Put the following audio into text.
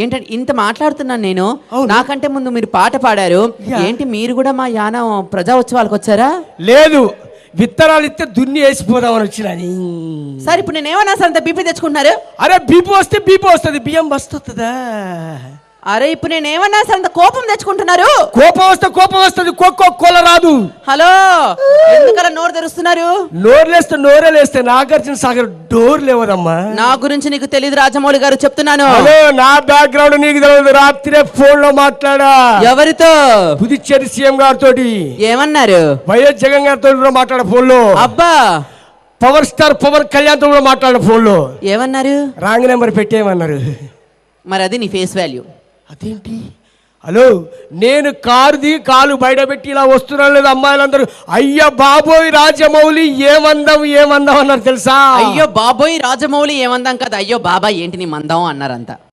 ఏంటంటే ఇంత మాట్లాడుతున్నాను నేను. అవును. నాకంటే ముందు మీరు పాట పాడారు. ఏంటి మీరు కూడా మా యానం ప్రజా ఉత్సవాలకు వచ్చారా? లేదు, విత్తనాలు ఇస్తే దున్ని వేసిపోదామని వచ్చినని. సార్ ఇప్పుడు నేను ఏమన్నా సార్ అంత బీపీ తెచ్చుకుంటున్నారు? అరే బీపీ వస్తే బీపీ వస్తుంది, బియ్యం వస్తుందా? అరే ఇప్పుడు నేను ఏమన్నా సార్ అంత కోపం తెచ్చుకుంటున్నారు? కోపం వస్తే కోపం వస్తుంది, కోల రాదు. హలో, ఎందుకలా నోరు తెరుస్తున్నారు? నోరులేస్తే నోరే లేస్తే నాగార్జున సాగర్ డోర్ లేవదమ్మా. నా గురించి నీకు తెలియదు రాజమౌళి గారు, చెప్తున్నాను. హలో, నా బ్యాక్గ్రౌండ్ నీకు తెలియదు. రాత్రే ఫోన్ లో మాట్లాడా. ఎవరితో? పుదుచ్చేరి సీఎం గారితో. ఏమన్నారు? వైఎస్ జగన్ గారితో కూడా మాట్లాడ ఫోన్ లో. అబ్బా, పవర్ స్టార్ పవన్ కళ్యాణ్ తో కూడా మాట్లాడ ఫోన్ లో. ఏమన్నారు? రాంగ్ నెంబర్ పెట్టేయమన్నారు. మరి అది నీ ఫేస్ వాల్యూ. అదేంటి? హలో, నేను కాలు బయట పెట్టి ఇలా వస్తున్నాను లేదు, అమ్మాయిలందరూ అయ్యో బాబోయ్ రాజమౌళి ఏమందాం అన్నారు తెలుసా? అయ్యో బాబోయ్ రాజమౌళి ఏమందాం కదా, అయ్యో బాబా ఏంటి నీ మందం అన్నారంతా.